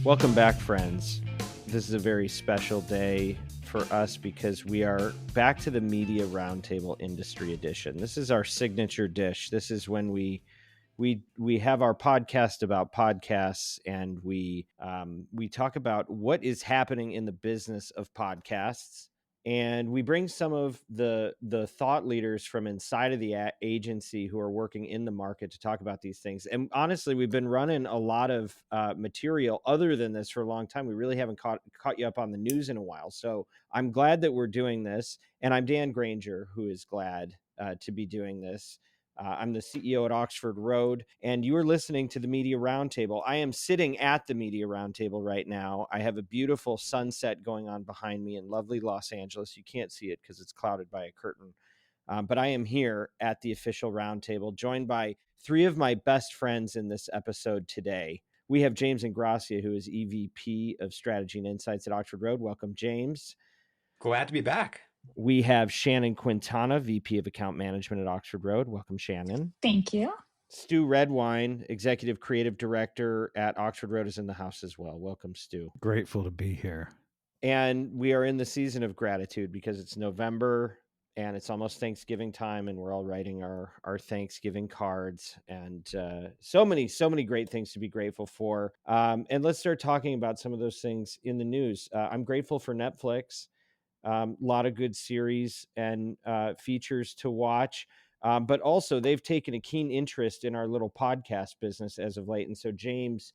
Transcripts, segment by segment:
Welcome back, friends. This is a very special day for us because we are back to the Media Roundtable Industry Edition. This is our signature dish. This is when we have our podcast about podcasts, and we talk about what is happening in the business of podcasts, and we bring some of the thought leaders from inside of the agency who are working in the market to talk about these things. And honestly, we've been running a lot of material other than this for a long time. We really haven't caught you up on the news in a while, so I'm glad that we're doing this. And I'm Dan Granger, who is glad to be doing this. I'm the CEO at Oxford Road, and you are listening to the Media Roundtable. I am sitting at the Media Roundtable right now. I have a beautiful sunset going on behind me in lovely Los Angeles. You can't see it because it's clouded by a curtain. But I am here at the official roundtable, joined by three of my best friends in this episode today. We have James Ingrassia, who is EVP of Strategy and Insights at Oxford Road. Welcome, James. Glad to be back. We have Shannon Quintana, VP of Account Management at Oxford Road. Welcome, Shannon. Thank you. Stu Redwine, Executive Creative Director at Oxford Road, is in the house as well. Welcome, Stu. Grateful to be here. And we are in the season of gratitude because it's November and it's almost Thanksgiving time, and we're all writing our Thanksgiving cards, and so many great things to be grateful for. And let's start talking about some of those things in the news. I'm grateful for Netflix. A lot of good series and features to watch. But also, they've taken a keen interest in our little podcast business as of late. And so, James,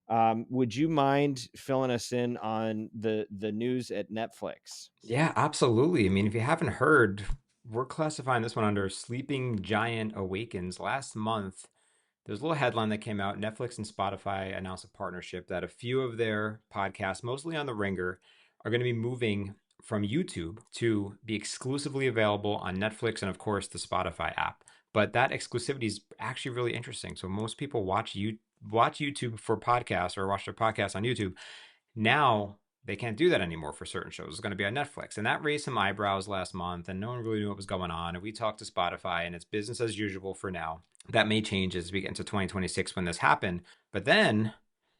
would you mind filling us in on the news at Netflix? Yeah, absolutely. I mean, if you haven't heard, we're classifying this one under Sleeping Giant Awakens. Last month, there's a little headline that came out. Netflix and Spotify announced a partnership that a few of their podcasts, mostly on the Ringer, are going to be moving from YouTube to be exclusively available on Netflix and, of course, the Spotify app. But that exclusivity is actually really interesting. So most people watch YouTube for podcasts or watch their podcasts on YouTube. Now they can't do that anymore for certain shows. It's going to be on Netflix. And that raised some eyebrows last month, and no one really knew what was going on. And we talked to Spotify, and it's business as usual for now. That may change as we get into 2026 when this happened. But then,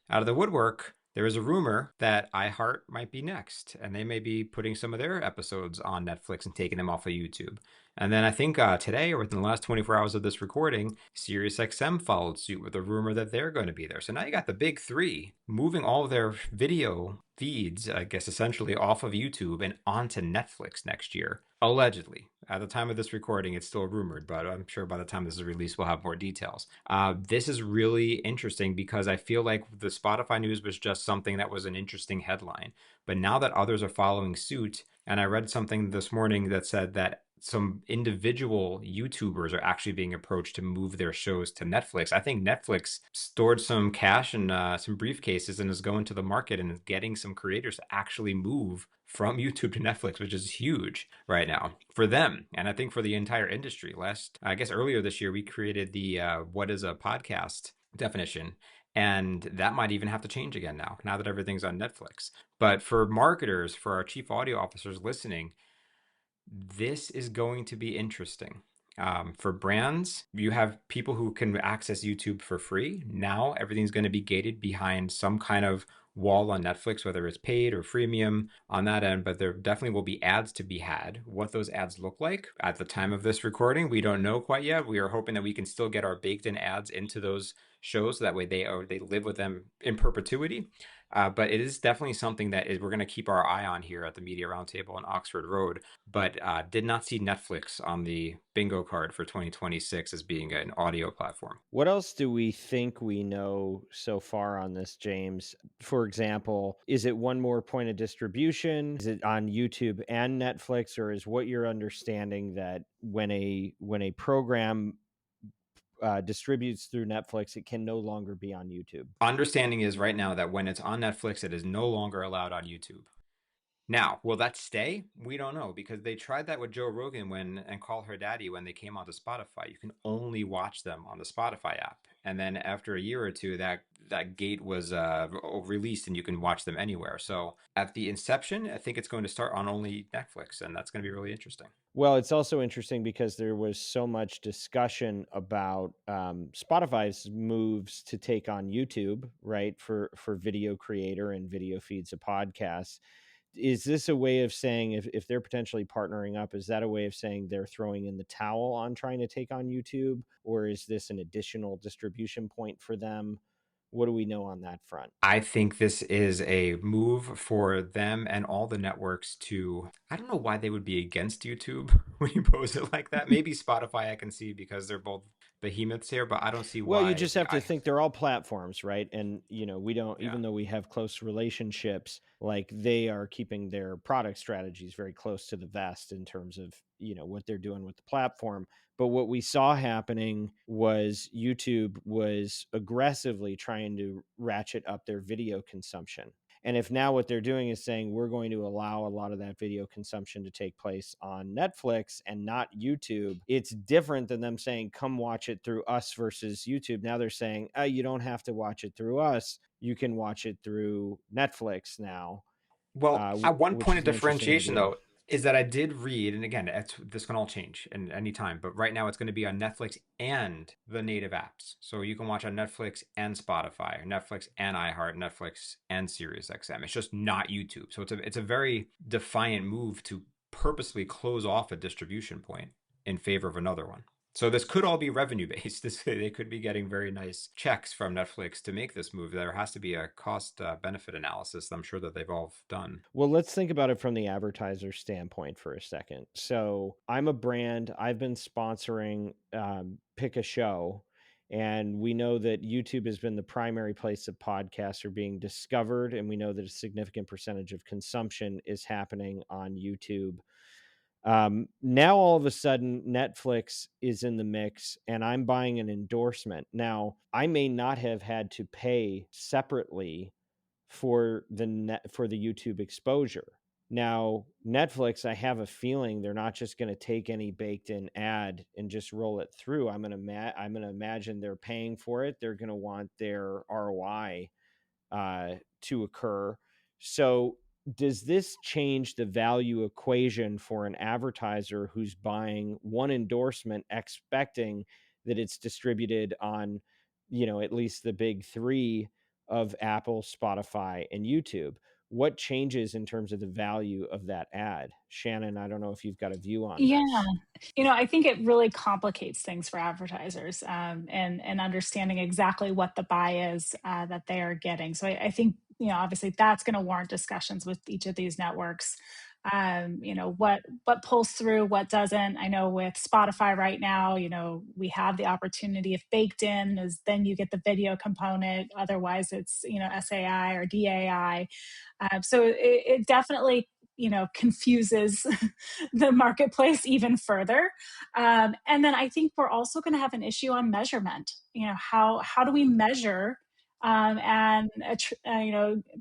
out of the woodwork, there is a rumor that iHeart might be next, and they may be putting some of their episodes on Netflix and taking them off of YouTube. And then I think today, or within the last 24 hours of this recording, SiriusXM followed suit with a rumor that they're going to be there. So now you got the big three moving all of their video feeds, I guess, essentially off of YouTube and onto Netflix next year. Allegedly. At the time of this recording, it's still rumored, but I'm sure by the time this is released, we'll have more details. This is really interesting because I feel like the Spotify news was just something that was an interesting headline. But now that others are following suit, and I read something this morning that said that some individual YouTubers are actually being approached to move their shows to Netflix. I think Netflix stored some cash in some briefcases and is going to the market and is getting some creators to actually move from YouTube to Netflix, which is huge right now for them. And I think for the entire industry. Earlier this year, we created the what is a podcast definition. And that might even have to change again now that everything's on Netflix. But for marketers, for our chief audio officers listening, this is going to be interesting. For brands, you have people who can access YouTube for free. Now everything's going to be gated behind some kind of wall on Netflix, whether it's paid or freemium on that end, but there definitely will be ads to be had. What those ads look like at the time of this recording, we don't know quite yet. We are hoping that we can still get our baked in ads into those shows, so that way they live with them in perpetuity. But it is definitely something that we're going to keep our eye on here at the Media Roundtable on Oxford Road, but did not see Netflix on the bingo card for 2026 as being an audio platform. What else do we think we know so far on this, James? For example, is it one more point of distribution? Is it on YouTube and Netflix, or is what you're understanding that when a program distributes through Netflix, it can no longer be on YouTube? Understanding is right now that when it's on Netflix, it is no longer allowed on YouTube. Now, will that stay? We don't know, because they tried that with Joe Rogan and Call Her Daddy when they came onto Spotify. You can only watch them on the Spotify app. And then after a year or two, that that gate was released and you can watch them anywhere. So at the inception, I think it's going to start on only Netflix, and that's going to be really interesting. Well, it's also interesting because there was so much discussion about Spotify's moves to take on YouTube, right? For video creator and video feeds of podcasts. Is this a way of saying if they're potentially partnering up, is that a way of saying they're throwing in the towel on trying to take on YouTube? Or is this an additional distribution point for them? What do we know on that front? I think this is a move for them and all the networks to. I don't know why they would be against YouTube when you pose it like that. Maybe Spotify I can see because they're both behemoths here, but I don't see Well, you why. just have to think they're all platforms, right? And, we don't, Yeah. even though we have close relationships, like they are keeping their product strategies very close to the vest in terms of, what they're doing with the platform. But what we saw happening was YouTube was aggressively trying to ratchet up their video consumption. And if now what they're doing is saying we're going to allow a lot of that video consumption to take place on Netflix and not YouTube, it's different than them saying, come watch it through us versus YouTube. Now they're saying, you don't have to watch it through us. You can watch it through Netflix now, Well, at one which point is of an interesting differentiation, idea. though, is that I did read, and again, this can all change in any time, but right now it's going to be on Netflix and the native apps. So you can watch on Netflix and Spotify, or Netflix and iHeart, Netflix and SiriusXM. It's just not YouTube. So it's a very defiant move to purposely close off a distribution point in favor of another one. So this could all be revenue based. They could be getting very nice checks from Netflix to make this move. There has to be a cost benefit analysis that I'm sure that they've all done. Well, let's think about it from the advertiser standpoint for a second. So I'm a brand, I've been sponsoring Pick a Show. And we know that YouTube has been the primary place that podcasts are being discovered. And we know that a significant percentage of consumption is happening on YouTube. Now, all of a sudden, Netflix is in the mix and I'm buying an endorsement. Now, I may not have had to pay separately for the YouTube exposure. Now, Netflix, I have a feeling they're not just going to take any baked in ad and just roll it through. I'm going to imagine they're paying for it. They're going to want their ROI to occur. So, does this change the value equation for an advertiser who's buying one endorsement, expecting that it's distributed on, at least the big three of Apple, Spotify, and YouTube? What changes in terms of the value of that ad? Shannon, I don't know if you've got a view on Yeah, this. I think it really complicates things for advertisers, and understanding exactly what the buy is that they are getting. So I think obviously that's going to warrant discussions with each of these networks. What pulls through, what doesn't. I know with Spotify right now, we have the opportunity if baked in is then you get the video component. Otherwise, it's SAI or DAI. So it definitely confuses the marketplace even further. And then I think we're also going to have an issue on measurement. How do we measure and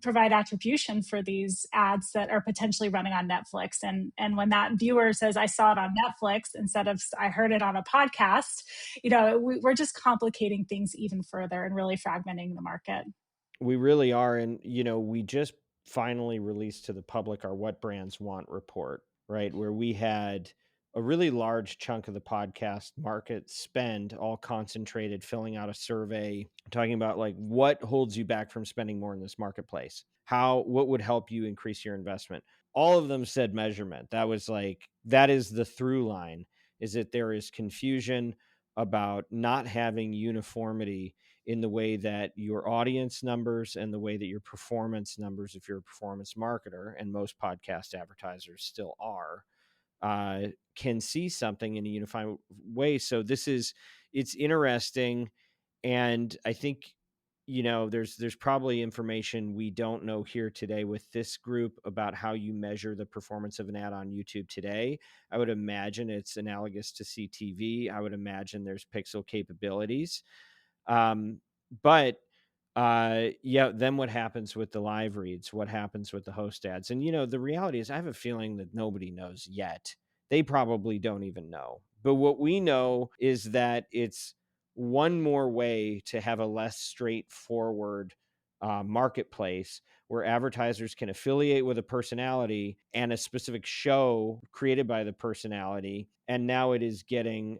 provide attribution for these ads that are potentially running on Netflix? And when that viewer says, "I saw it on Netflix" instead of "I heard it on a podcast," we're just complicating things even further and really fragmenting the market. We really are. And, we just finally released to the public our What Brands Want report, right? Where we had a really large chunk of the podcast market spend all concentrated, filling out a survey, talking about like what holds you back from spending more in this marketplace? What would help you increase your investment? All of them said measurement. That is the through line, is that there is confusion about not having uniformity in the way that your audience numbers and the way that your performance numbers, if you're a performance marketer, and most podcast advertisers still are, can see something in a unified way. So it's interesting. And I think, there's probably information we don't know here today with this group about how you measure the performance of an ad on YouTube today. I would imagine it's analogous to CTV. I would imagine there's pixel capabilities. Um, but yeah, then what happens with the live reads? What happens with the host ads? And the reality is I have a feeling that nobody knows yet. They probably don't even know. But what we know is that it's one more way to have a less straightforward marketplace where advertisers can affiliate with a personality and a specific show created by the personality. And now it is getting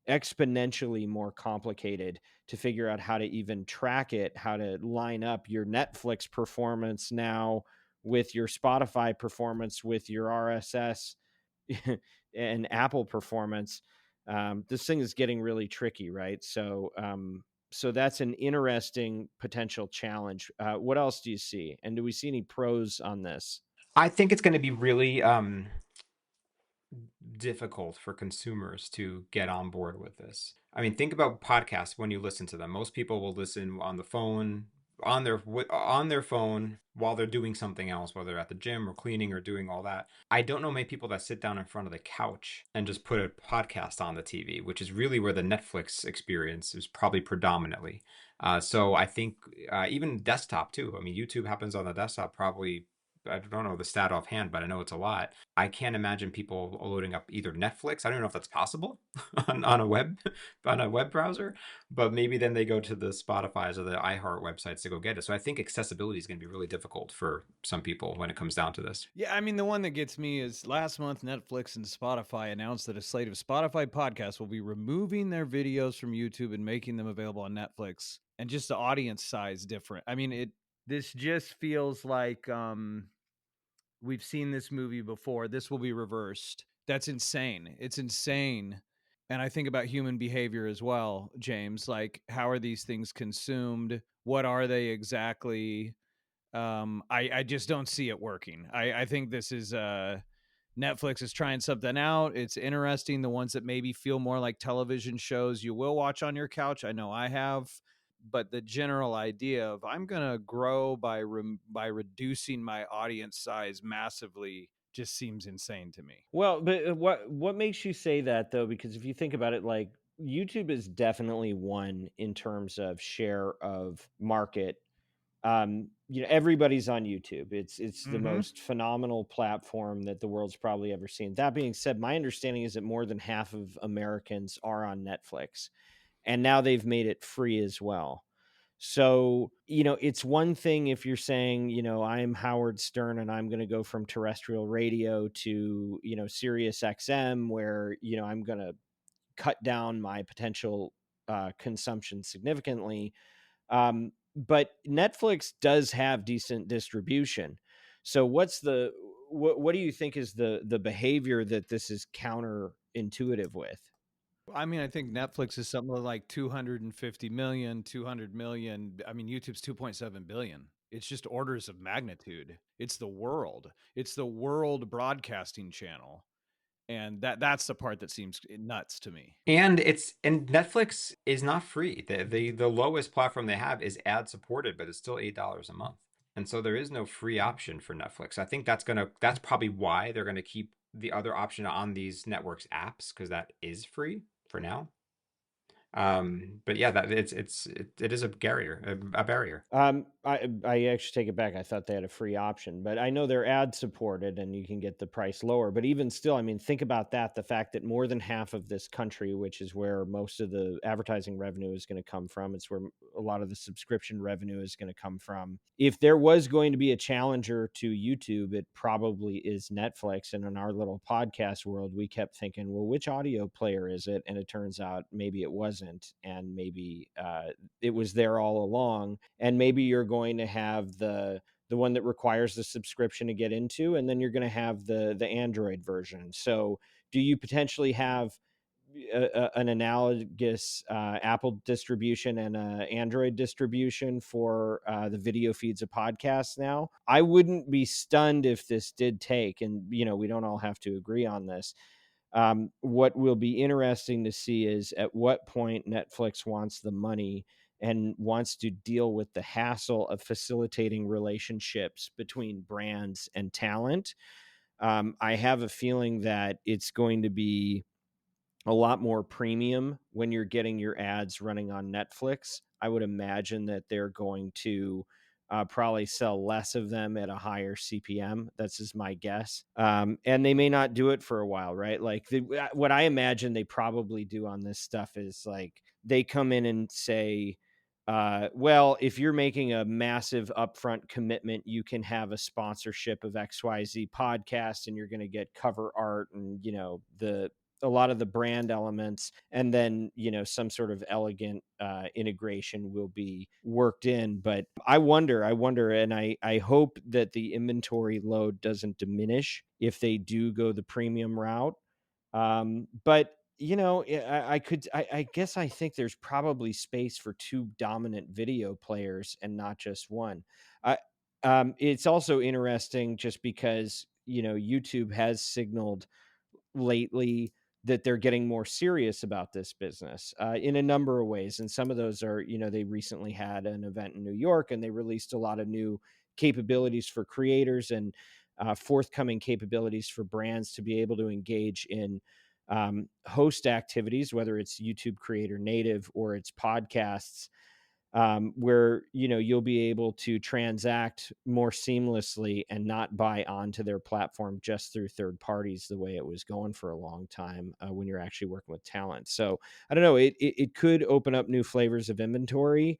exponentially more complicated to figure out how to even track it, how to line up your Netflix performance now with your Spotify performance, with your RSS and Apple performance. This thing is getting really tricky, right? So that's an interesting potential challenge. What else do you see? And do we see any pros on this? I think it's going to be really difficult for consumers to get on board with this. I mean, think about podcasts when you listen to them. Most people will listen on the phone, on their phone while they're doing something else, whether they're at the gym or cleaning or doing all that. I don't know many people that sit down in front of the couch and just put a podcast on the TV, which is really where the Netflix experience is probably predominantly. So I think even desktop too. I mean, YouTube happens on the desktop probably. I don't know the stat offhand, but I know it's a lot. I can't imagine people loading up either Netflix. I don't know if that's possible on a web browser, but maybe then they go to the Spotify's or the iHeart websites to go get it. So I think accessibility is going to be really difficult for some people when it comes down to this. Yeah, I mean, the one that gets me is last month, Netflix and Spotify announced that a slate of Spotify podcasts will be removing their videos from YouTube and making them available on Netflix. And just the audience size different. I mean, this just feels like we've seen this movie before. This will be reversed. That's insane. It's insane. And I think about human behavior as well, James. Like, how are these things consumed? What are they exactly? I just don't see it working. I think this is Netflix is trying something out. It's interesting. The ones that maybe feel more like television shows you will watch on your couch. I know I have, but the general idea of I'm going to grow by reducing my audience size massively just seems insane to me. Well, but what makes you say that though? Because if you think about it, like YouTube is definitely one in terms of share of market. Everybody's on YouTube. It's the most phenomenal platform that the world's probably ever seen. That being said, my understanding is that more than half of Americans are on Netflix, and now they've made it free as well. So, it's one thing if you're saying, I'm Howard Stern and I'm going to go from terrestrial radio to, Sirius XM, where, I'm going to cut down my potential consumption significantly. But Netflix does have decent distribution. So what do you think is the behavior that this is counterintuitive with? I mean, I think Netflix is something like 250 million, 200 million. I mean, YouTube's 2.7 billion. It's just orders of magnitude. It's the world. It's the world broadcasting channel. And that's the part that seems nuts to me. And Netflix is not free. The lowest platform they have is ad supported, but it's still $8 a month. And so there is no free option for Netflix. I think that's probably why they're gonna keep the other option on these networks apps, because that is free for now. But yeah, that it is a barrier. I actually take it back. I thought they had a free option, but I know they're ad supported and you can get the price lower. But even still, I mean, think about that. The fact that more than half of this country, which is where most of the advertising revenue is going to come from, it's where a lot of the subscription revenue is going to come from. If there was going to be a challenger to YouTube, it probably is Netflix. And in our little podcast world, we kept thinking, well, which audio player is it? And it turns out maybe it wasn't. And maybe it was there all along. And maybe you're going to have the one that requires the subscription to get into, and then you're going to have the Android version. So do you potentially have an analogous Apple distribution and an Android distribution for the video feeds of podcasts now? I wouldn't be stunned if this did take, and we don't all have to agree on this. What will be interesting to see is at what point Netflix wants the money and wants to deal with the hassle of facilitating relationships between brands and talent. I have a feeling that it's going to be a lot more premium when you're getting your ads running on Netflix. I would imagine that they're going to probably sell less of them at a higher CPM. That's just my guess. And they may not do it for a while, right? Like what I imagine they probably do on this stuff is like they come in and say, well, if you're making a massive upfront commitment, you can have a sponsorship of XYZ podcast and you're going to get cover art and, a lot of the brand elements, and then some sort of elegant integration will be worked in. But I wonder, and I hope that the inventory load doesn't diminish if they do go the premium route. But I guess I think there's probably space for two dominant video players and not just one. It's also interesting just because YouTube has signaled lately that they're getting more serious about this business in a number of ways. And some of those are, they recently had an event in New York and they released a lot of new capabilities for creators and forthcoming capabilities for brands to be able to engage in host activities, whether it's YouTube Creator Native or it's podcasts, where you'll be able to transact more seamlessly and not buy onto their platform just through third parties the way it was going for a long time when you're actually working with talent. So I don't know, it could open up new flavors of inventory.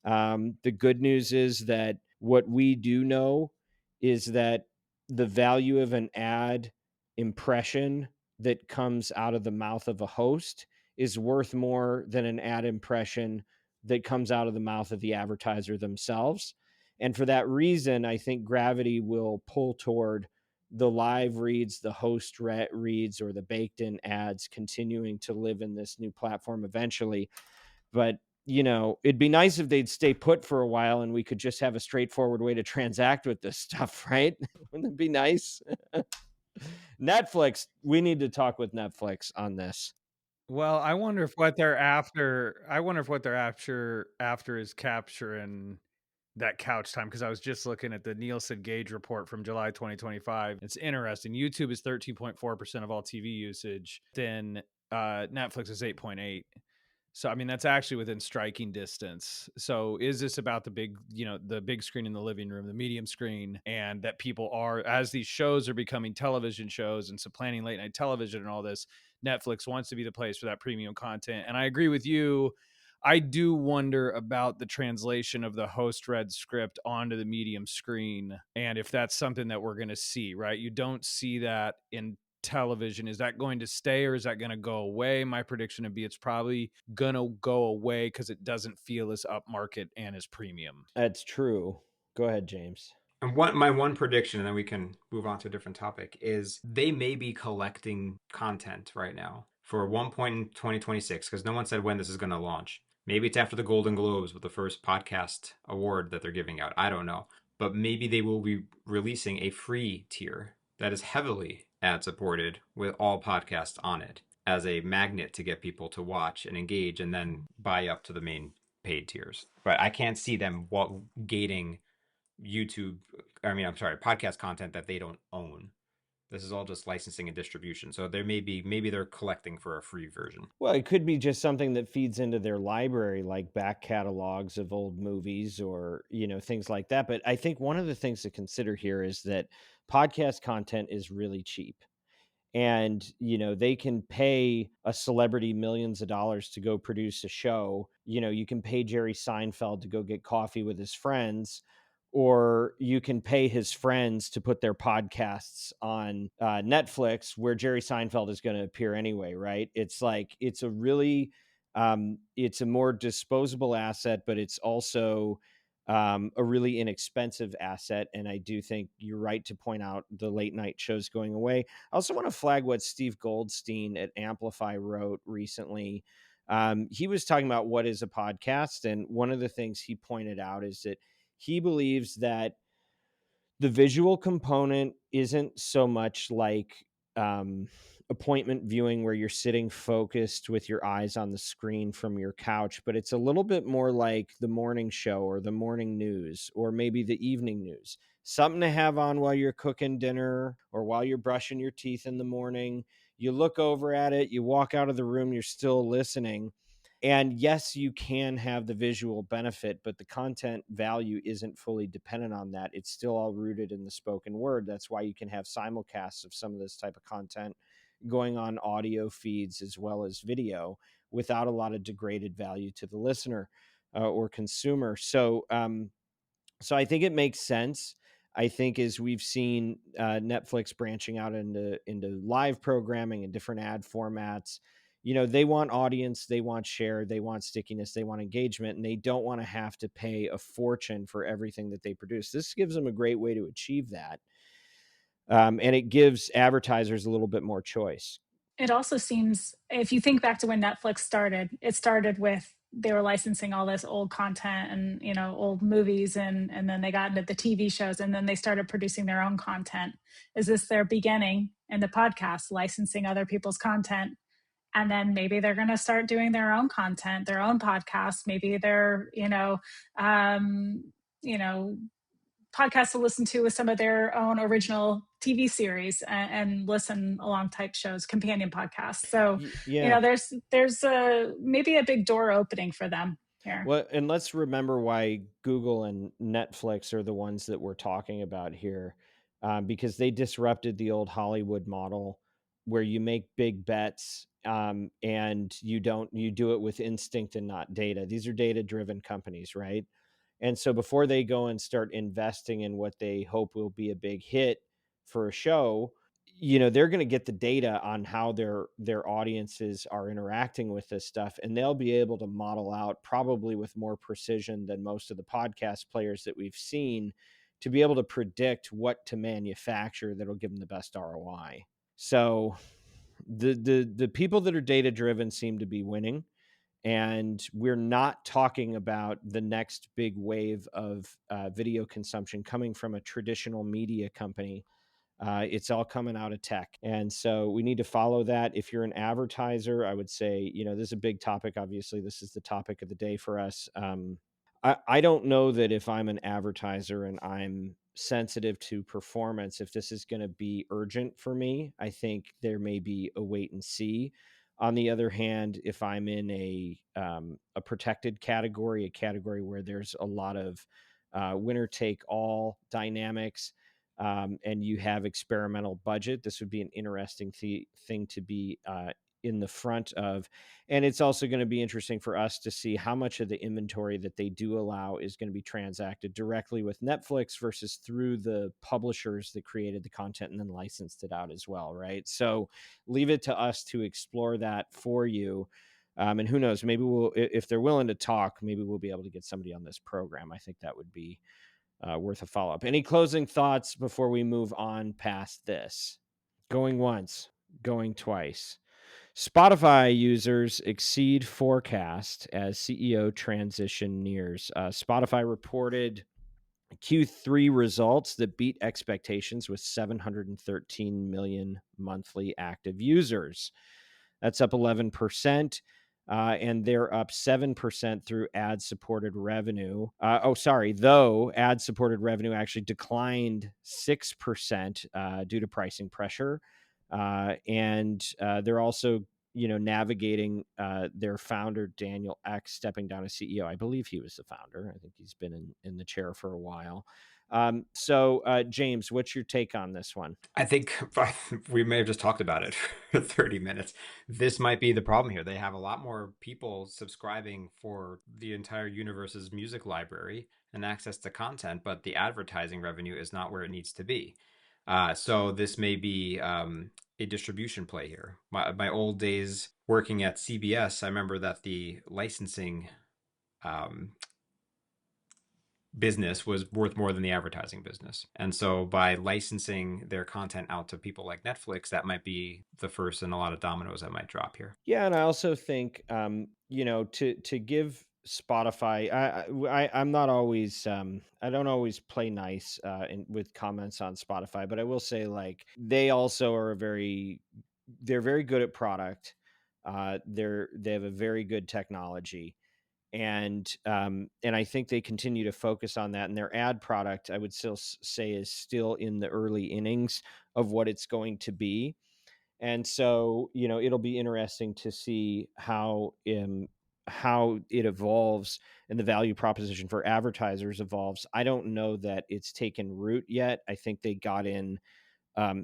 The good news is that what we do know is that the value of an ad impression that comes out of the mouth of a host is worth more than an ad impression that comes out of the mouth of the advertiser themselves. And for that reason, I think gravity will pull toward the live reads, the host reads, or the baked in ads continuing to live in this new platform eventually. But it'd be nice if they'd stay put for a while and we could just have a straightforward way to transact with this stuff, right? Wouldn't it be nice? Netflix, we need to talk with Netflix on this. Well, I wonder if what they're after. I wonder if what they're after is capturing that couch time, because I was just looking at the Nielsen Gauge report from July 2025. It's interesting. YouTube is 13.4% of all TV usage. Then Netflix is 8.8. So I mean that's actually within striking distance. So is this about the big, the big screen in the living room, the medium screen, and that people are, as these shows are becoming television shows and supplanting late night television and all this, Netflix wants to be the place for that premium content. And I agree with you. I do wonder about the translation of the host read script onto the medium screen and if that's something that we're going to see, right? You don't see that in television. Is that going to stay or is that going to go away? My prediction would be it's probably going to go away because it doesn't feel as upmarket and as premium. That's true. Go ahead, James. And my one prediction, and then we can move on to a different topic, is they may be collecting content right now for one point in 2026, because no one said when this is going to launch. Maybe it's after the Golden Globes with the first podcast award that they're giving out. I don't know. But maybe they will be releasing a free tier that is heavily ad supported with all podcasts on it as a magnet to get people to watch and engage and then buy up to the main paid tiers. But I can't see them gating podcast content that they don't own. This is all just licensing and distribution. So there maybe they're collecting for a free version. Well, it could be just something that feeds into their library, like back catalogs of old movies or, things like that. But I think one of the things to consider here is that podcast content is really cheap. And they can pay a celebrity millions of dollars to go produce a show. You can pay Jerry Seinfeld to go get coffee with his friends, or you can pay his friends to put their podcasts on Netflix, where Jerry Seinfeld is going to appear anyway, right? It's like it's a really it's a more disposable asset, but it's also a really inexpensive asset. And I do think you're right to point out the late night shows going away. I also want to flag what Steve Goldstein at Amplify wrote recently. He was talking about what is a podcast. And one of the things he pointed out is that he believes that the visual component isn't so much like appointment viewing where you're sitting focused with your eyes on the screen from your couch, but it's a little bit more like the morning show or the morning news or maybe the evening news. Something to have on while you're cooking dinner or while you're brushing your teeth in the morning. You look over at it, you walk out of the room, you're still listening. And yes, you can have the visual benefit, but the content value isn't fully dependent on that. It's still all rooted in the spoken word. That's why you can have simulcasts of some of this type of content going on audio feeds as well as video without a lot of degraded value to the listener or consumer. So I think it makes sense. I think as we've seen Netflix branching out into live programming and different ad formats, they want audience, they want share, they want stickiness, they want engagement, and they don't want to have to pay a fortune for everything that they produce. This gives them a great way to achieve that, and it gives advertisers a little bit more choice. It also seems, if you think back to when Netflix started, it started with they were licensing all this old content and old movies, and then they got into the TV shows, and then they started producing their own content. Is this their beginning in the podcast, licensing other people's content? And then maybe they're going to start doing their own content, their own podcasts. Maybe they're um, you know podcasts to listen to with some of their own original TV series, and listen along type shows, companion podcasts. So, Yeah. there's maybe a big door opening for them here. Well, and let's remember why Google and Netflix are the ones that we're talking about here, because they disrupted the old Hollywood model where you make big bets, and you do it with instinct and not data. These are data driven companies, right? And so before they go and start investing in what they hope will be a big hit for a show, they're going to get the data on how their audiences are interacting with this stuff, and they'll be able to model out, probably with more precision than most of the podcast players that we've seen, to be able to predict what to manufacture that'll give them the best ROI. So the people that are data driven seem to be winning, and we're not talking about the next big wave of video consumption coming from a traditional media company. It's all coming out of tech. And so we need to follow that. If you're an advertiser, I would say, this is a big topic. Obviously, this is the topic of the day for us. I don't know that if I'm an advertiser and I'm sensitive to performance, if this is going to be urgent for me. I think there may be a wait and see. On the other hand, if I'm in a protected category, a category where there's a lot of winner take all dynamics, and you have experimental budget, this would be an interesting thing to be in the front of. And it's also going to be interesting for us to see how much of the inventory that they do allow is going to be transacted directly with Netflix versus through the publishers that created the content and then licensed it out as well, right? So leave it to us to explore that for you. And who knows, maybe if they're willing to talk, maybe we'll be able to get somebody on this program. I think that would be worth a follow up. Any closing thoughts before we move on past this? Going once, going twice. Spotify users exceed forecast as CEO transition nears. Spotify reported Q3 results that beat expectations with 713 million monthly active users. That's up 11%. And they're up 7% through ad supported revenue. Though ad supported revenue actually declined 6% due to pricing pressure. And they're also, navigating their founder, Daniel Ek, stepping down as CEO. I believe he was the founder. I think he's been in the chair for a while. So, James, what's your take on this one? I think we may have just talked about it for 30 minutes. This might be the problem here. They have a lot more people subscribing for the entire universe's music library and access to content, but the advertising revenue is not where it needs to be. So this may be a distribution play here. My old days working at CBS, I remember that the licensing business was worth more than the advertising business. And so by licensing their content out to people like Netflix, that might be the first in a lot of dominoes that might drop here. Yeah, and I also think to give Spotify, I'm not always I don't always play nice with comments on Spotify, but I will say, like, they also are they're very good at product. They have a very good technology, and I think they continue to focus on that. And their ad product, I would still say, is still in the early innings of what it's going to be. And so, it'll be interesting to see how it evolves and the value proposition for advertisers evolves, I don't know that it's taken root yet. I think they got in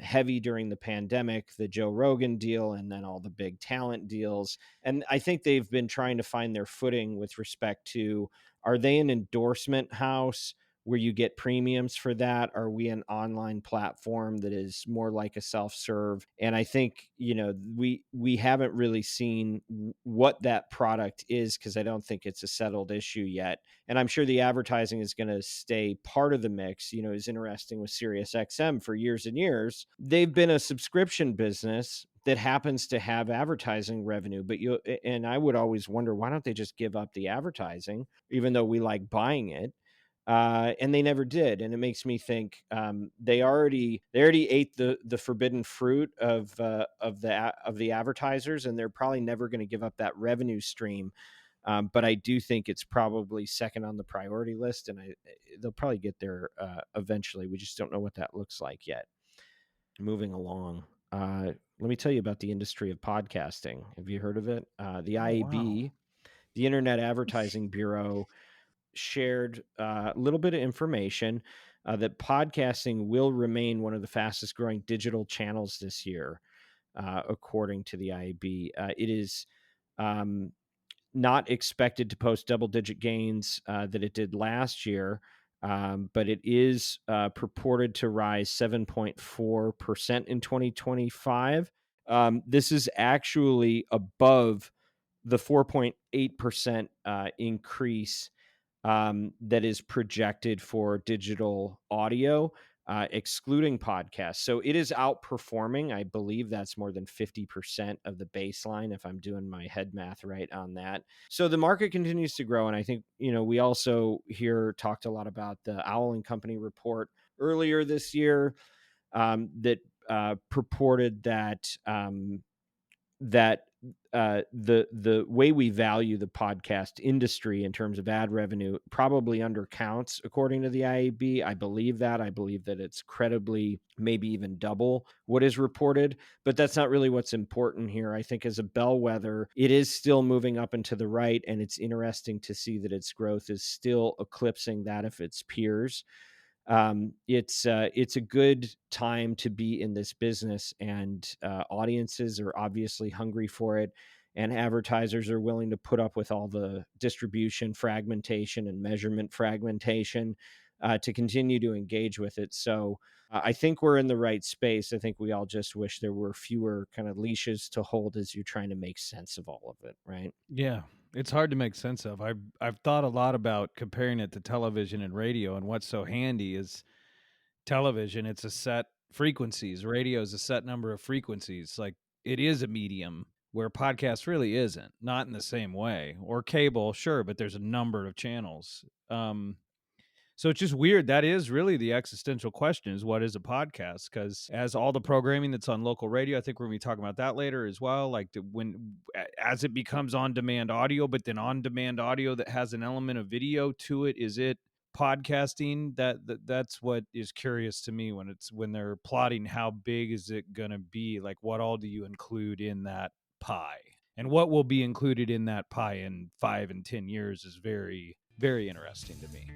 heavy during the pandemic, the Joe Rogan deal, and then all the big talent deals. And I think they've been trying to find their footing with respect to, are they an endorsement house where you get premiums for that? Are we an online platform that is more like a self-serve? And I think, we haven't really seen what that product is, because I don't think it's a settled issue yet. And I'm sure the advertising is going to stay part of the mix. Is interesting with SiriusXM for years and years. They've been a subscription business that happens to have advertising revenue, and I would always wonder, why don't they just give up the advertising, even though we like buying it? And they never did, and it makes me think they already ate the forbidden fruit of the advertisers, and they're probably never going to give up that revenue stream. But I do think it's probably second on the priority list, and they'll probably get there eventually. We just don't know what that looks like yet. Moving along, let me tell you about the industry of podcasting. Have you heard of it? The IAB, the Internet Advertising Bureau, shared a little bit of information that podcasting will remain one of the fastest growing digital channels this year, according to the IAB. It is not expected to post double-digit gains that it did last year, but it is purported to rise 7.4% in 2025. This is actually above the 4.8% increase that is projected for digital audio, excluding podcasts. So it is outperforming. I believe that's more than 50% of the baseline, if I'm doing my head math right on that. So the market continues to grow. And I think, we also here talked a lot about the Owl and Company report earlier this year that purported that the way we value the podcast industry in terms of ad revenue probably undercounts, according to the IAB. I believe that it's credibly maybe even double what is reported, but that's not really what's important here. I think as a bellwether, it is still moving up and to the right, and it's interesting to see that its growth is still eclipsing that of its peers. It's a good time to be in this business, and audiences are obviously hungry for it, and advertisers are willing to put up with all the distribution fragmentation and measurement fragmentation to continue to engage with it. So I think we're in the right space. I think we all just wish there were fewer kind of leashes to hold as you're trying to make sense of all of it, right? Yeah, it's hard to make sense of. I've thought a lot about comparing it to television and radio, and what's so handy is television, it's a set frequencies. Radio is a set number of frequencies. Like, it is a medium, where podcast really isn't, not in the same way. Or cable, sure, but there's a number of channels. So it's just weird. That is really the existential question, is what is a podcast? Because as all the programming that's on local radio, I think we're going to be talking about that later as well. Like as it becomes on-demand audio, but then on-demand audio that has an element of video to it, is it podcasting? That's what is curious to me when they're plotting how big is it going to be. Like, what all do you include in that pie? And what will be included in that pie in 5 and 10 years is very, very interesting to me.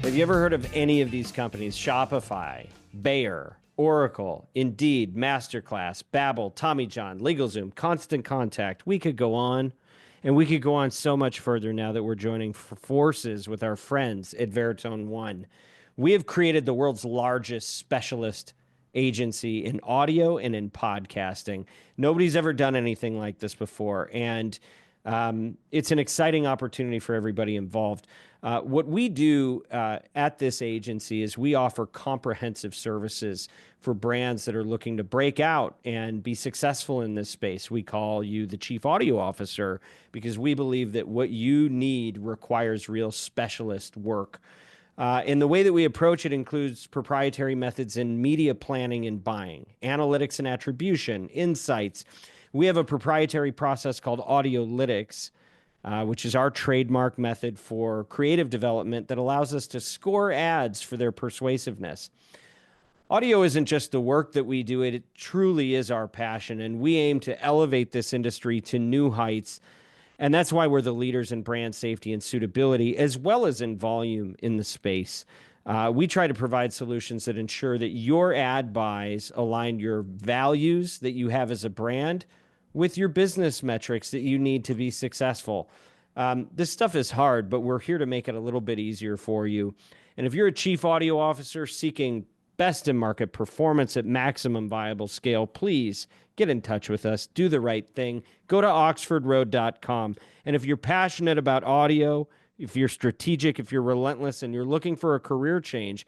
Have you ever heard of any of these companies? Shopify, Bayer, Oracle, Indeed, Masterclass, Babbel, Tommy John, LegalZoom, Constant Contact. We could go on, and we could go on so much further now that we're joining forces with our friends at Veritone One. We have created the world's largest specialist agency in audio and in podcasting. Nobody's ever done anything like this before, and it's an exciting opportunity for everybody involved. What we do at this agency is we offer comprehensive services for brands that are looking to break out and be successful in this space. We call you the chief audio officer because we believe that what you need requires real specialist work. And the way that we approach it includes proprietary methods in media planning and buying, analytics and attribution, insights. We have a proprietary process called Audiolytics, which is our trademark method for creative development that allows us to score ads for their persuasiveness. Audio isn't just the work that we do, it truly is our passion, and we aim to elevate this industry to new heights. And that's why we're the leaders in brand safety and suitability, as well as in volume in the space. We try to provide solutions that ensure that your ad buys align your values that you have as a brand with your business metrics that you need to be successful. This stuff is hard, but we're here to make it a little bit easier for you. And if you're a chief audio officer seeking best in market performance at maximum viable scale, please get in touch with us. Do the right thing. Go to oxfordroad.com. And if you're passionate about audio, if you're strategic, if you're relentless, and you're looking for a career change,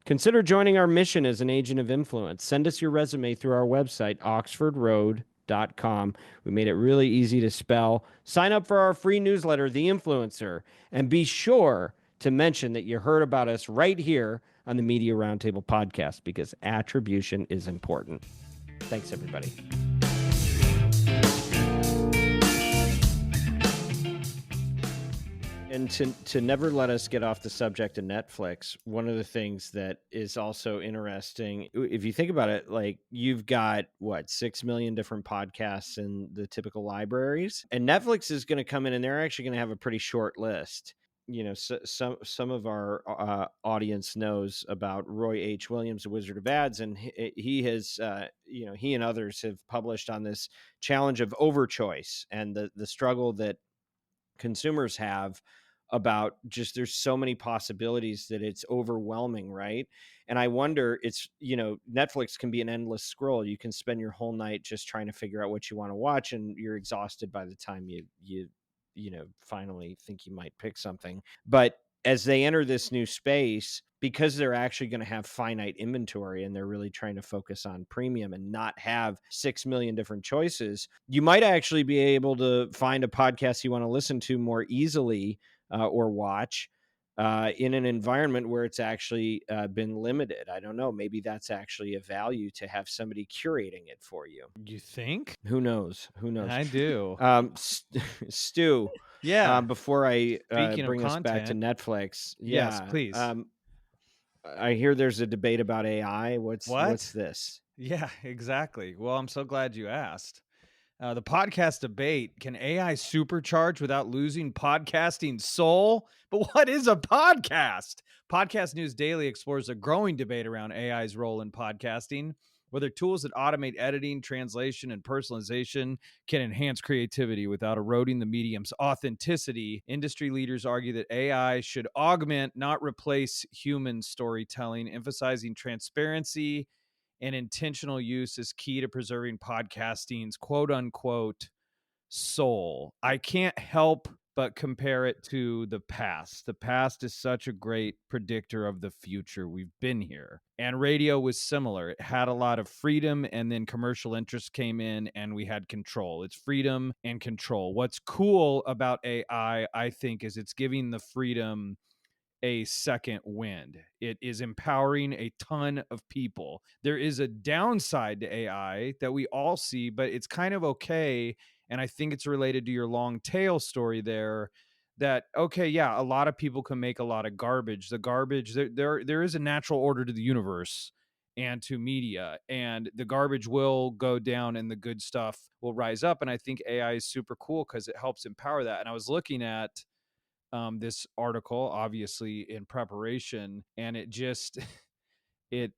consider joining our mission as an agent of influence. Send us your resume through our website, oxfordroad.com. We made it really easy to spell. Sign up for our free newsletter, The Influencer, and be sure to mention that you heard about us right here on the Media Roundtable podcast, because attribution is important. Thanks, everybody. And to never let us get off the subject of Netflix, one of the things that is also interesting, if you think about it, like you've got 6 million different podcasts in the typical libraries, and Netflix is going to come in and they're actually going to have a pretty short list. So, some of our audience knows about Roy H. Williams, the Wizard of Ads, and he has, he and others have published on this challenge of overchoice and the struggle that consumers have about just there's so many possibilities that it's overwhelming, right? And I wonder, Netflix can be an endless scroll. You can spend your whole night just trying to figure out what you want to watch, and you're exhausted by the time you finally think you might pick something. But as they enter this new space, because they're actually going to have finite inventory and they're really trying to focus on premium and not have 6 million different choices, you might actually be able to find a podcast you want to listen to more easily or watch in an environment where it's actually been limited. I don't know. Maybe that's actually a value to have somebody curating it for you. You think? Who knows? Who knows? I do. Stu, Yeah. before I Speaking of bring us back to content, Netflix, yes, please. I hear there's a debate about AI. What's What? this? Yeah, exactly. Well, I'm so glad you asked. The podcast debate: can AI supercharge without losing podcasting soul? But what is a podcast? Podcast News Daily explores a growing debate around AI's role in podcasting, whether tools that automate editing, translation, and personalization can enhance creativity without eroding the medium's authenticity. Industry leaders argue that AI should augment, not replace, human storytelling, emphasizing transparency and intentional use is key to preserving podcasting's quote unquote soul. I can't help but compare it to the past. The past is such a great predictor of the future. We've been here. And radio was similar. It had a lot of freedom, and then commercial interests came in and we had control. It's freedom and control. What's cool about AI, I think, is it's giving the freedom a second wind. It is empowering a ton of people. There is a downside to AI that we all see, but it's kind of okay. And I think it's related to your long tail story there that, okay, yeah, a lot of people can make a lot of garbage. The garbage, there is a natural order to the universe and to media, and the garbage will go down and the good stuff will rise up. And I think AI is super cool because it helps empower that. And I was looking at this article obviously in preparation, and it just it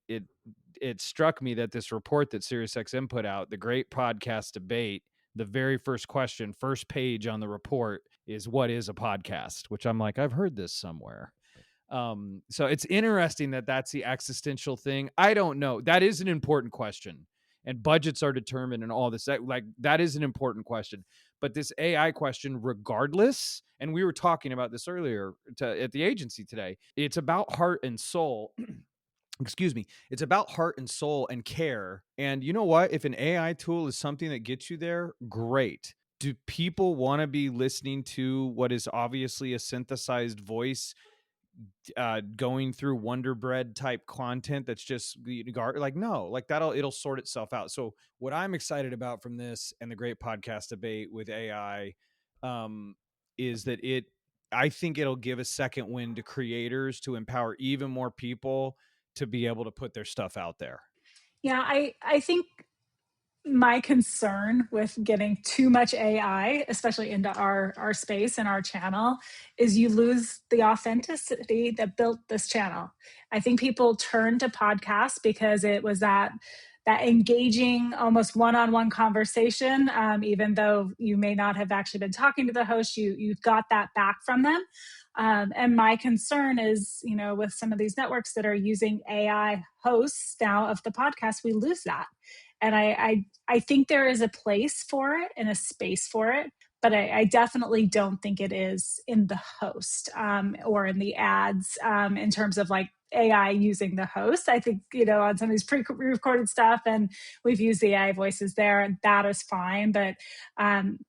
struck me that this report that SiriusXM put out, the Great Podcast Debate, the very first question, first page on the report is, what is a podcast? Which I'm like, I've heard this somewhere. So it's interesting that that's the existential thing. I don't know. That is an important question, and budgets are determined and all this. That is an important question. But this AI question, regardless, and we were talking about this earlier at the agency today, it's about heart and soul. Excuse me. It's about heart and soul and care. And you know what? If an AI tool is something that gets you there, great. Do people want to be listening to what is obviously a synthesized voice going through Wonder Bread type content that's just like, no, like it'll sort itself out. So what I'm excited about from this and the Great Podcast Debate with AI is that I think it'll give a second wind to creators to empower even more people to be able to put their stuff out there. Yeah, I think my concern with getting too much AI, especially into our space and our channel, is you lose the authenticity that built this channel. I think people turn to podcasts because it was that engaging, almost one-on-one conversation. Even though you may not have actually been talking to the host, you got that back from them. And my concern is, with some of these networks that are using AI hosts now of the podcast, we lose that. And I think there is a place for it and a space for it, but I definitely don't think it is in the host or in the ads in terms of like AI using the host. I think, on some of these pre-recorded stuff, and we've used the AI voices there, and that is fine. But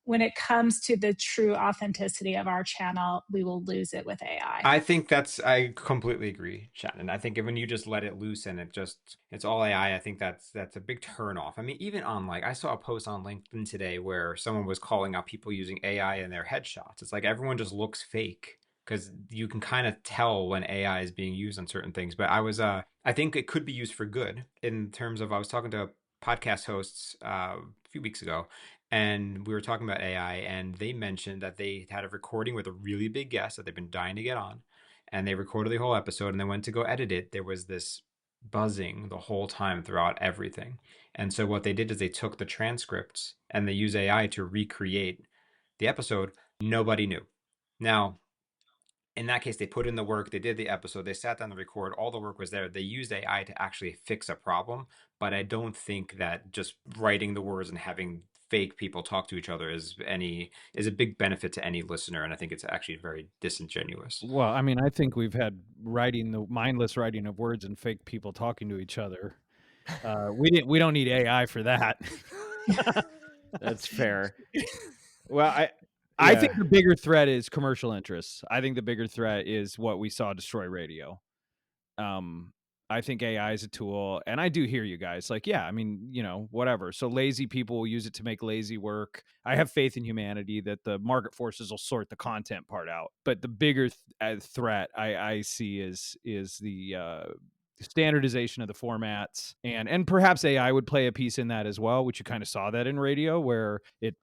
when it comes to the true authenticity of our channel, we will lose it with AI. I completely agree, Shannon. I think when you just let it loose and it's all AI, I think that's a big turn off. I mean, even on I saw a post on LinkedIn today where someone was calling out people using AI in their headshots. It's like everyone just looks fake because you can kind of tell when AI is being used on certain things. But I think it could be used for good in terms of, I was talking to podcast hosts a few weeks ago, and we were talking about AI, and they mentioned that they had a recording with a really big guest that they've been dying to get on, and they recorded the whole episode, and then went to go edit it. There was this buzzing the whole time throughout everything. And so what they did is they took the transcripts and they use AI to recreate the episode. Nobody knew. Now, in that case, they put in the work, they did the episode, they sat down to record, all the work was there. They used AI to actually fix a problem. But I don't think that just writing the words and having fake people talk to each other is a big benefit to any listener. And I think it's actually very disingenuous. Well, I mean, I think we've had the mindless writing of words and fake people talking to each other. We don't need AI for that. That's fair. Well, I think the bigger threat is commercial interests. I think the bigger threat is what we saw destroy radio. I think AI is a tool, and I do hear you guys. Like, yeah, I mean, whatever. So lazy people will use it to make lazy work. I have faith in humanity that the market forces will sort the content part out. But the bigger threat I see is the standardization of the formats, and perhaps AI would play a piece in that as well, which you kind of saw that in radio, where it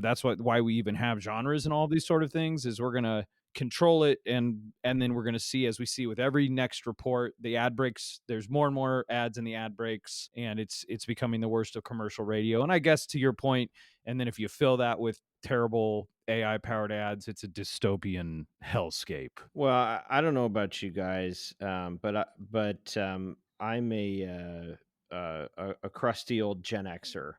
that's why we even have genres and all these sort of things, is we're gonna control it, and then we're going to see, as we see with every next report, the ad breaks. There's more and more ads in the ad breaks, and it's becoming the worst of commercial radio. And I guess to your point, and then if you fill that with terrible AI powered ads, it's a dystopian hellscape. Well, I don't know about you guys, but I'm a crusty old Gen Xer,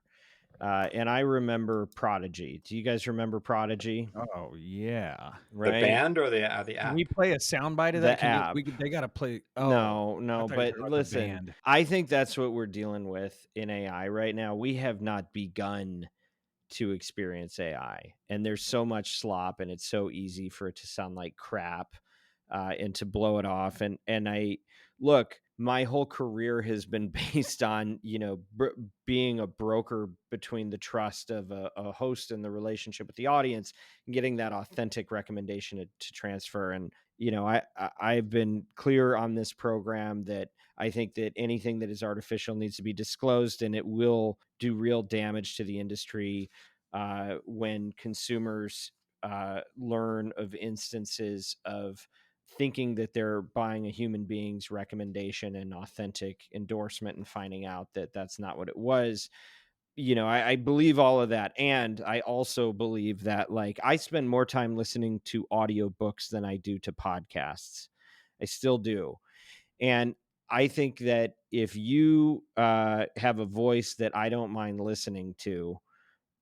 and I remember Prodigy. Do you guys remember Prodigy? Oh yeah, The Right, band or the app? can we play a soundbite of that? the app. They got to play. Oh, No, I thought you were but talking about the listen, band. I think that's what we're dealing with in AI right now. We have not begun to experience AI, and there's so much slop, and it's so easy for it to sound like crap, and to blow it off. And I look, my whole career has been based on being a broker between the trust of a host and the relationship with the audience, and getting that authentic recommendation to transfer. And I've been clear on this program that I think that anything that is artificial needs to be disclosed, and it will do real damage to the industry when consumers learn of instances of thinking that they're buying a human being's recommendation and authentic endorsement, and finding out that that's not what it was. I believe all of that. And I also believe that, I spend more time listening to audiobooks than I do to podcasts. I still do. And I think that if you have a voice that I don't mind listening to,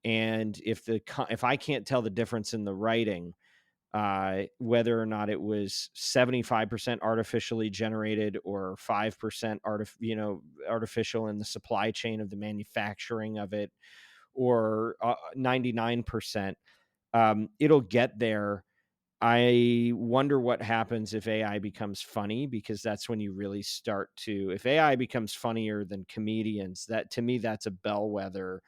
and if I can't tell the difference in the writing, whether or not it was 75% artificially generated or 5% artificial in the supply chain of the manufacturing of it, or 99%, it'll get there. I wonder what happens if AI becomes funny, because that's when you really start to, if AI becomes funnier than comedians, that, to me, that's a bellwether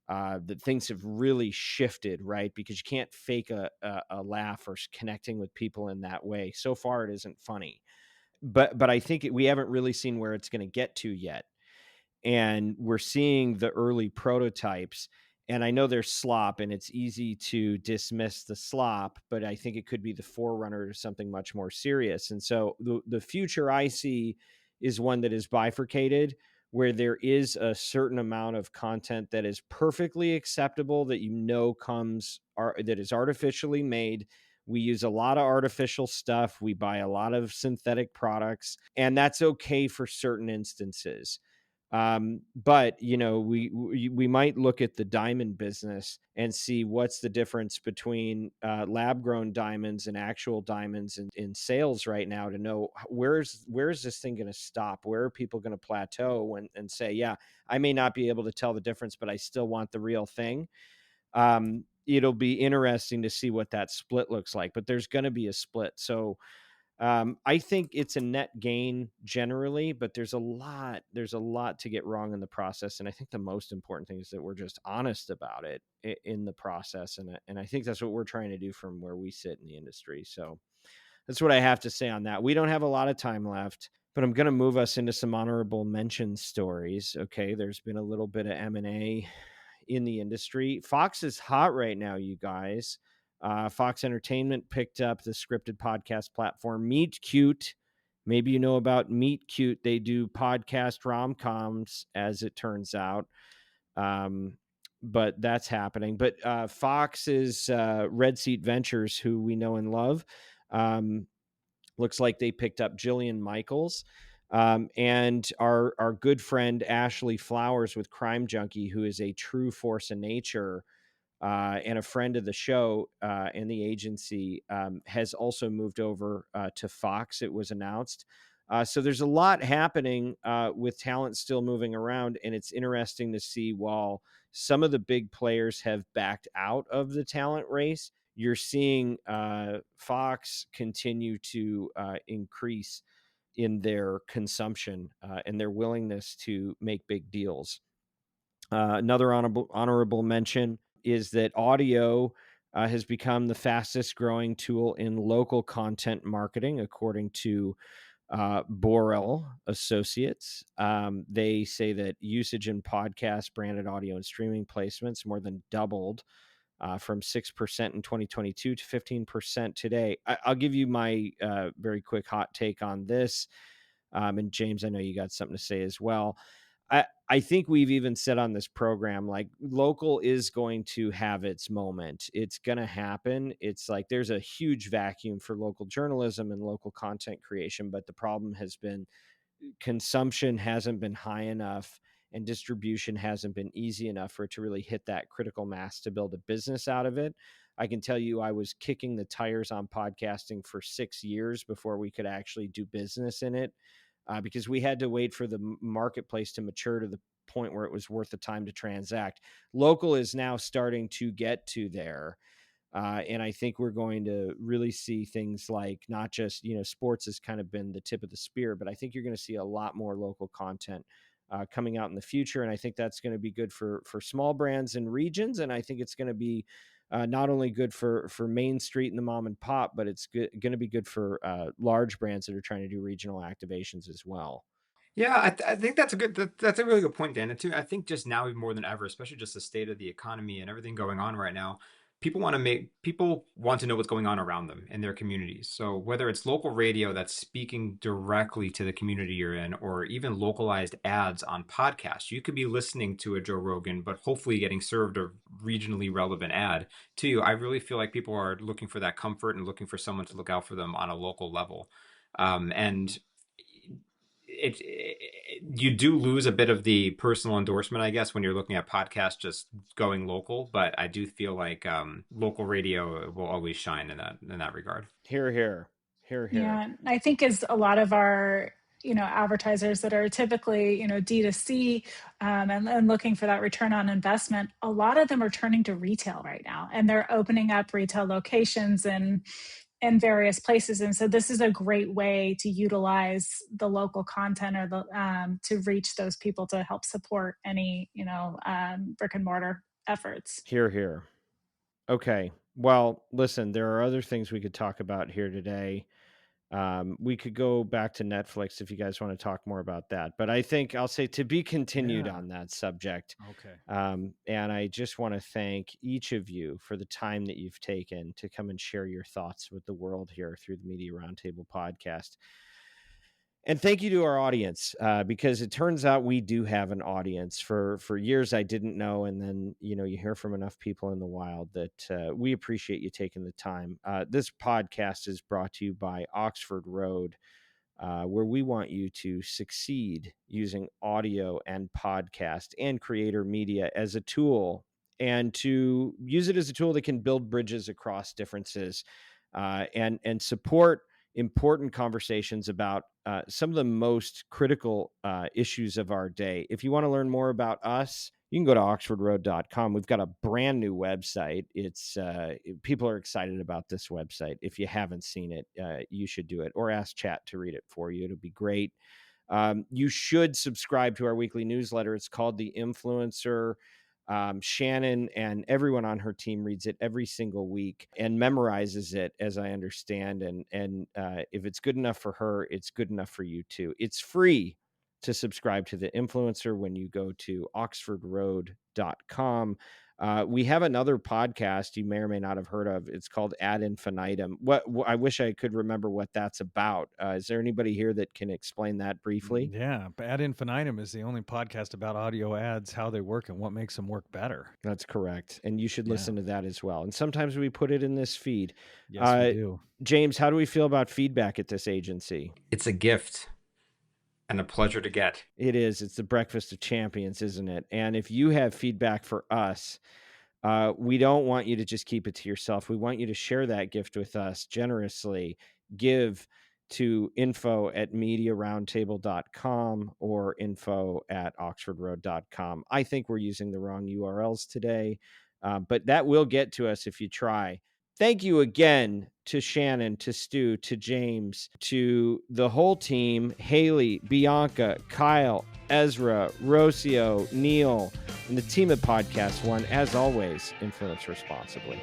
that things have really shifted, right? Because you can't fake a laugh or connecting with people in that way. So far, it isn't funny. but I think we haven't really seen where it's going to get to yet. And we're seeing the early prototypes. And I know there's slop, and it's easy to dismiss the slop, but I think it could be the forerunner to something much more serious. And so the future I see is one that is bifurcated, where there is a certain amount of content that is perfectly acceptable, that that is artificially made. We use a lot of artificial stuff. We buy a lot of synthetic products, and that's okay for certain instances. But we might look at the diamond business and see what's the difference between lab grown diamonds and actual diamonds in sales right now, to know where's this thing going to stop, where are people going to plateau and say, yeah, I may not be able to tell the difference, but I still want the real thing. It'll be interesting to see what that split looks like, but there's going to be a split. So I think it's a net gain generally, but there's a lot to get wrong in the process. And I think the most important thing is that we're just honest about it in the process. And I think that's what we're trying to do from where we sit in the industry. So that's what I have to say on that. We don't have a lot of time left, but I'm going to move us into some honorable mention stories. Okay. There's been a little bit of M&A in the industry. Fox is hot right now, you guys. Fox Entertainment picked up the scripted podcast platform Meet Cute. Maybe you know about Meet Cute. They do podcast rom-coms, as it turns out. But that's happening. But Fox's Red Seat Ventures, who we know and love, looks like they picked up Jillian Michaels. And our good friend Ashley Flowers with Crime Junkie, who is a true force of nature and a friend of the show and the agency, has also moved over to Fox. It was announced. So there's a lot happening with talent still moving around, and it's interesting to see, while some of the big players have backed out of the talent race, you're seeing Fox continue to increase in their consumption and their willingness to make big deals. Another honorable mention is that audio has become the fastest growing tool in local content marketing, according to Borrell Associates. They say that usage in podcast, branded audio, and streaming placements more than doubled from 6% in 2022 to 15% today. I'll give you my very quick hot take on this. And James, I know you got something to say as well. I think we've even said on this program, like, local is going to have its moment. It's going to happen. It's like there's a huge vacuum for local journalism and local content creation, but the problem has been consumption hasn't been high enough and distribution hasn't been easy enough for it to really hit that critical mass to build a business out of it. I can tell you, I was kicking the tires on podcasting for 6 years before we could actually do business in it, because we had to wait for the marketplace to mature to the point where it was worth the time to transact. Local is now starting to get to there. And I think we're going to really see things like, not just, sports has kind of been the tip of the spear, but I think you're going to see a lot more local content coming out in the future. And I think that's going to be good for small brands and regions. And I think it's going to be not only good for Main Street and the mom and pop, but it's going to be good for large brands that are trying to do regional activations as well. Yeah, I think that's a really good point, Dan. And too, I think just now even more than ever, especially just the state of the economy and everything going on right now, people want to know what's going on around them in their communities. So whether it's local radio that's speaking directly to the community you're in, or even localized ads on podcasts, you could be listening to a Joe Rogan, but hopefully getting served a regionally relevant ad to you. I really feel like people are looking for that comfort and looking for someone to look out for them on a local level. And you do lose a bit of the personal endorsement, I guess, when you're looking at podcasts just going local. But I do feel like local radio will always shine in that regard. Hear, hear, hear, hear. Yeah, I think as a lot of our advertisers that are typically D2C, and looking for that return on investment, a lot of them are turning to retail right now, and they're opening up retail locations in various places. And so this is a great way to utilize the local content, or to reach those people, to help support any brick and mortar efforts. Hear, hear. Okay. Well, listen, there are other things we could talk about here today. We could go back to Netflix if you guys want to talk more about that. But I think I'll say to be continued on that subject. Okay. And I just want to thank each of you for the time that you've taken to come and share your thoughts with the world here through the Media Roundtable podcast. And thank you to our audience, because it turns out we do have an audience. For years, I didn't know. And then, you hear from enough people in the wild that we appreciate you taking the time. This podcast is brought to you by Oxford Road, where we want you to succeed using audio and podcast and creator media as a tool, and to use it as a tool that can build bridges across differences, and support important conversations about some of the most critical issues of our day. If you want to learn more about us, you can go to oxfordroad.com. We've got a brand new website. It's people are excited about this website. If you haven't seen it, you should do it, or ask chat to read it for you. It'll be great. You should subscribe to our weekly newsletter. It's called The Influencer. Shannon and everyone on her team reads it every single week and memorizes it, as I understand. And if it's good enough for her, it's good enough for you too. It's free to subscribe to The Influencer when you go to oxfordroad.com. We have another podcast you may or may not have heard of. It's called Ad Infinitum. I wish I could remember what that's about. Is there anybody here that can explain that briefly? Yeah, Ad Infinitum is the only podcast about audio ads, how they work, and what makes them work better. That's correct. And you should listen to that as well. And sometimes we put it in this feed. Yes, we do. James, how do we feel about feedback at this agency? It's a gift and a pleasure to get. It is. It's the breakfast of champions, isn't it? And if you have feedback for us, we don't want you to just keep it to yourself. We want you to share that gift with us generously. Give to info@mediaroundtable.com or info@oxfordroad.com. I think we're using the wrong URLs today, but that will get to us if you try. Thank you again to Shannon, to Stu, to James, to the whole team, Haley, Bianca, Kyle, Ezra, Rocio, Neil, and the team at Podcast One. As always, influence responsibly.